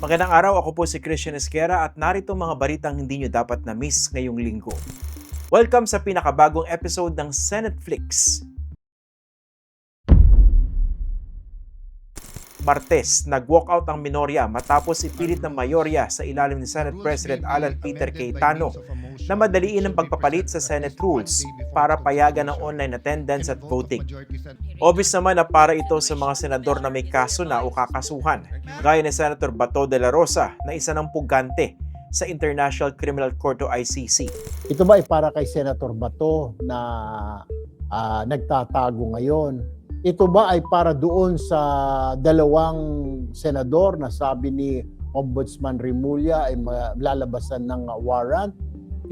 Magandang araw, ako po si Christian Esquera at narito mga balitang hindi nyo dapat na-miss ngayong linggo. Welcome sa pinakabagong episode ng Senate Flix. Martes, nag-walkout ang minorya matapos ipilit ng mayorya sa ilalim ni Senate President Alan Peter Cayetano na madaliin ang pagpapalit sa Senate rules para payagan ng online attendance at voting. Obvious naman na para ito sa mga senador na may kaso na o kakasuhan, gaya ni Senator Bato de la Rosa na isa ng pugante sa International Criminal Court o ICC. Ito ba ay para kay Senator Bato na nagtatago ngayon? Ito ba ay para doon sa dalawang senador na sabi ni Ombudsman Remulla ay lalabasan ng warrant?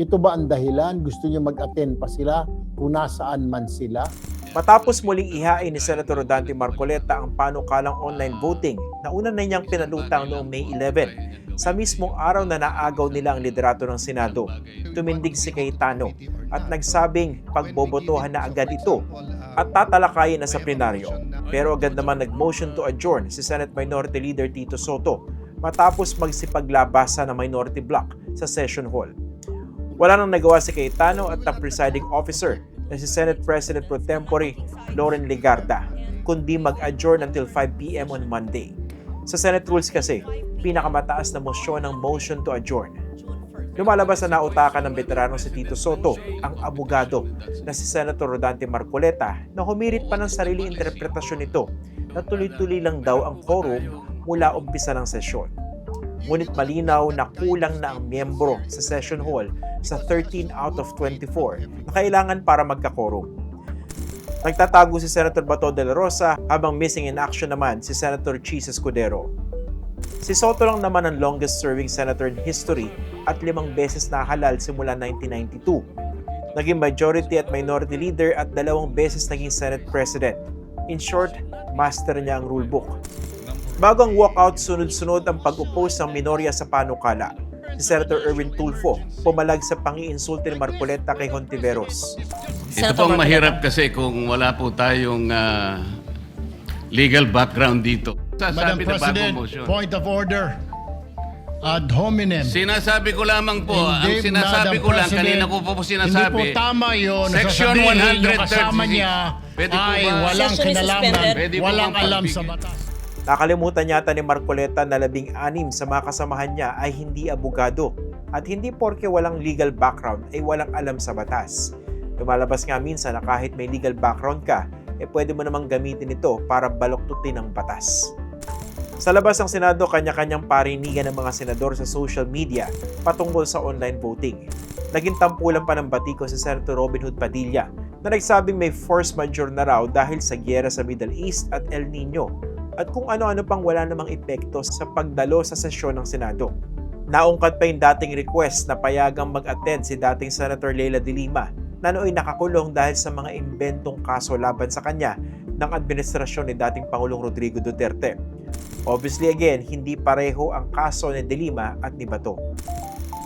Ito ba ang dahilan? Gusto niyo mag-attend pa sila kung nasaan man sila? Matapos muling ihain ni Senator Rodante Marcoleta ang panukalang online voting na una na niyang pinalutang noong May 11, sa mismong araw na naagaw nila ang liderato ng Senado, tumindig si Cayetano at nagsabing pagbobotohan na agad ito at tatalakayin na sa plenaryo. Pero agad naman nag-motion to adjourn si Senate Minority Leader Tito Soto matapos magsipaglabasa ng minority block sa session hall. Wala nang nagawa si Cayetano at ang presiding officer na si Senate President Pro Tempore Loren Legarda, kundi mag-adjourn until 5 p.m. on Monday. Sa Senate rules kasi, pinakamataas na mosyon ng motion to adjourn. Lumalabas na nautakan ng veterano si Tito Soto, ang abogado na si Senator Rodante Marcoleta na humirit pa ng sarili interpretasyon nito na tuloy-tuloy lang daw ang quorum mula umpisa ng sesyon. Ngunit malinaw na kulang na ang miyembro sa session hall sa 13 out of 24 na kailangan para magka-quorum. Nagtatago si Senator Bato de la Rosa habang missing in action naman si Senator Chis Escudero. Si Soto lang naman ang longest-serving senator in history at 5 beses nahalal simula 1992. Naging majority at minority leader at 2 beses naging Senate President. In short, master niya ang rulebook. Bago ang walkout, sunod-sunod ang pag-oppose ng minorya sa panukala. Si Senator Erwin Tulfo pumalag sa pangi-insulto ni Marcoleta kay Hontiveros. Ito pong mahirap kasi kung wala po tayong legal background dito. Madam President, point of order. Ad hominem. Sinasabi ko lamang po, Hindi, ang sinasabi Madam ko lang, President, kanina ko po sinasabi. Hindi po tama yun. Section Sasabihin yung 136. kasama niya Pwede po ay ba? walang Session is kinalaman, suspended. Pwede po walang bang alam sa pagbigyan? batas. Nakalimutan yata ni Marcoleta na 16 sa mga kasamahan niya ay hindi abogado at hindi porke walang legal background ay walang alam sa batas. Lumalabas nga minsan na kahit may legal background ka, pwede mo namang gamitin ito para baluktutin ang batas. Sa labas ng Senado, kanya-kanyang parinigan ng mga senador sa social media patungkol sa online voting. Naging tampulan pa ng batiko si Senator Robin Hood Padilla na nagsabing may force majeure na raw dahil sa giyera sa Middle East at El Nino at kung ano-ano pang wala namang epekto sa pagdalo sa sesyon ng Senado. Naungkat pa yung dating request na payagang mag-attend si dating Senator Leila de Lima na nooy nakakulong dahil sa mga imbentong kaso laban sa kanya ng administrasyon ni dating Pangulong Rodrigo Duterte. Obviously again, hindi pareho ang kaso ni De Lima at ni Bato.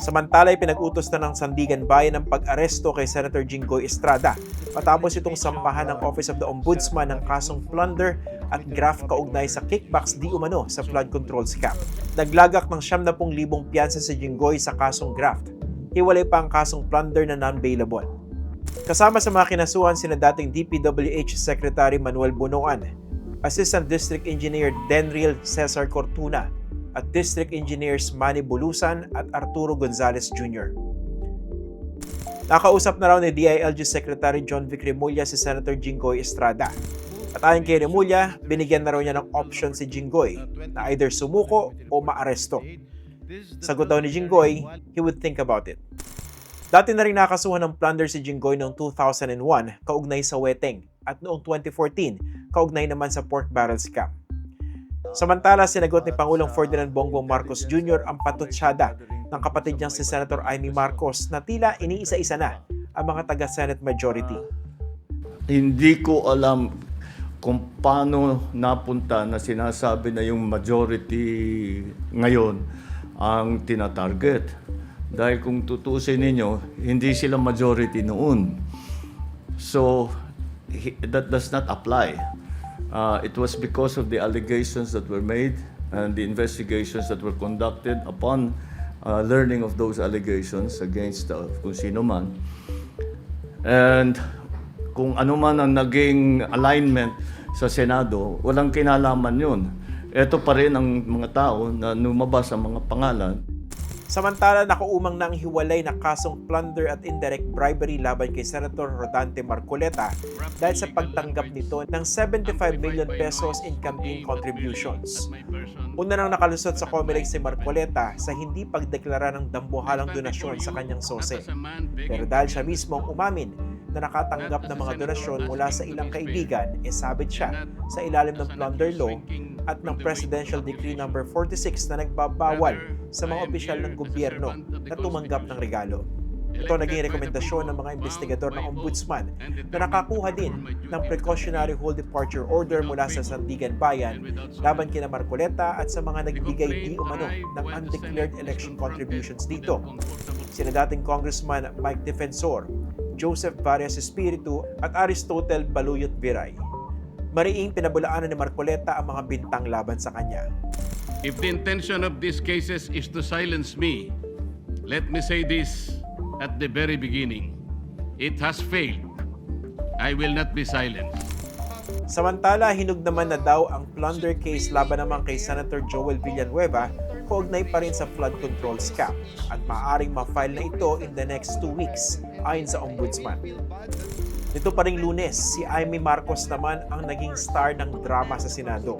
Samantala ay pinag-utos na ng Sandigan Bayan ang pag-aresto kay Senator Jinggoy Estrada matapos itong sampahan ng Office of the Ombudsman ng kasong plunder at graft kaugnay sa kickbacks di umano sa flood control scam. Naglagak ng 70,000 piyansa si Jinggoy sa kasong graft. Hiwalay pa ang kasong plunder na non-bailable. Kasama sa mga kinasuhan sina dating DPWH Secretary Manuel Bunoan, Assistant District Engineer Denril Cesar Cortuna at District Engineers Manny Bulusan at Arturo Gonzalez Jr. Nakausap na raw ni DILG Secretary John Vic Remulla si Senator Jinggoy Estrada. At ayon kay Remulla, binigyan na raw niya ng option si Jinggoy na either sumuko o maaresto. Sagot daw ni Jinggoy, he would think about it. Dati na rin nakasuhan ng plunder si Jinggoy noong 2001 kaugnay sa Weteng at noong 2014 kaugnay naman sa pork barrel scam. Samantala, sinagot ni Pangulong Ferdinand Bongbong Marcos Jr. ang patutsada ng kapatid niyang si Senator Amy Marcos na tila iniisa-isa na ang mga taga-Senate majority. Hindi ko alam kung paano napunta na sinasabi na yung majority ngayon ang tinatarget. Dahil kung tutusin ninyo, hindi sila majority noon. So, that does not apply. It was because of the allegations that were made and the investigations that were conducted upon learning of those allegations against kung sino man. And kung ano man ang naging alignment sa Senado, walang kinalaman yun. Ito pa rin ang mga tao na lumabas ang mga pangalan. Samantala, nakuumang na ang hiwalay na kasong plunder at indirect bribery laban kay Senator Rodante Marcoleta dahil sa pagtanggap nito ng 75 million pesos in campaign contributions. Una nang nakalusot sa COMELEC si Marcoleta sa hindi pagdeklara ng dambuhalang donasyon sa kanyang sose. Pero dahil siya mismo ang umamin na nakatanggap ng mga donasyon mula sa ilang kaibigan, sabit siya sa ilalim ng plunder law at ng Presidential Decree No. 46 na nagbabawal sa mga opisyal ng gobyerno na tumanggap ng regalo. Ito naging rekomendasyon ng mga investigador ng Ombudsman na nakakuha din ng precautionary hold departure order mula sa Sandigan Bayan laban kina Marcoleta at sa mga nagbigay di umano ng undeclared election contributions dito. Sina dating Congressman Mike Defensor, Joseph Varias Espiritu at Aristotle Baluyot Viray. Mariing pinabulaanan ni Marcoleta ang mga bintang laban sa kanya. If the intention of these cases is to silence me, let me say this at the very beginning. It has failed. I will not be silent. Samantala, hinug naman na daw ang plunder case laban naman kay Senator Joel Villanueva kaugnay pa rin sa flood control scam at maaaring ma-file na ito in the next 2 weeks ayon sa Ombudsman. Nito pa ring Lunes, si Amy Marcos naman ang naging star ng drama sa Senado.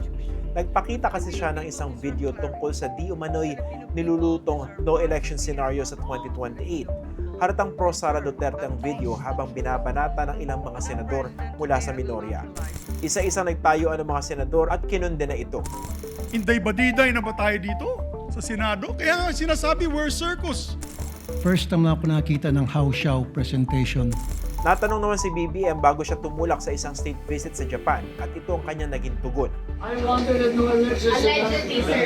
Nagpakita kasi siya ng isang video tungkol sa di umano'y nilulutong no-election scenario sa 2028. Haratang pro Sara Duterte ang video habang binabanata ng ilang mga senador mula sa minorya. Isa-isa nagtayuan ng mga senador at kinunde na ito. Inday-badiday na ba tayo dito sa Senado? Kaya nga sinasabi, we're circus. First time na ako nakita ng How Shao presentation. Natanong naman si BBM bago siya tumulak sa isang state visit sa Japan at ito ang kanyang naging tugon. Allegedly, sir.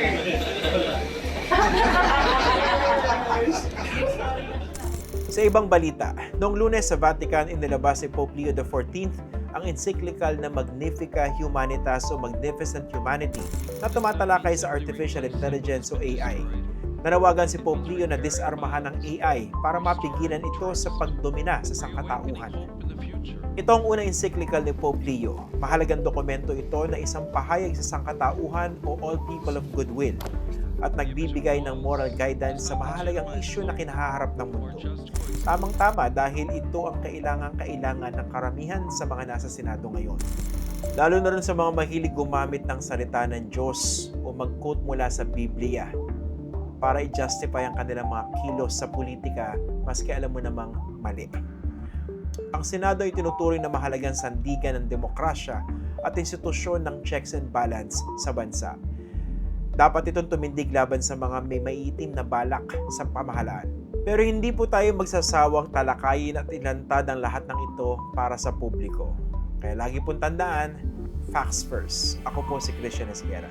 Sa ibang balita, noong Lunes sa Vatican inilabas si Pope Leo XIV ang encyclical na Magnifica Humanitas o Magnificent Humanity na tumatalakay sa artificial intelligence o AI. Nanawagan si Pope Leo na disarmahan ng AI para mapigilan ito sa pagdomina sa sangkatauhan. Ito ang unang encyclical ni Pope Leo. Mahalagang dokumento ito na isang pahayag sa sangkatauhan o all people of goodwill at nagbibigay ng moral guidance sa mahalagang isyu na kinahaharap ng mundo. Tamang-tama dahil ito ang kailangan ng karamihan sa mga nasa Senado ngayon. Lalo na rin sa mga mahilig gumamit ng salita ng Diyos o mag-quote mula sa Biblia para i-justify ang kanilang mga kilos sa politika maski alam mo namang mali. Ang Senado ay tinuturing na mahalagang sandigan ng demokrasya at institusyon ng checks and balance sa bansa. Dapat itong tumindig laban sa mga may maiitim na balak sa pamahalaan. Pero hindi po tayo magsasawang talakayin at ilantad ang lahat ng ito para sa publiko. Kaya lagi pong tandaan, facts first. Ako po si Christian Esguera.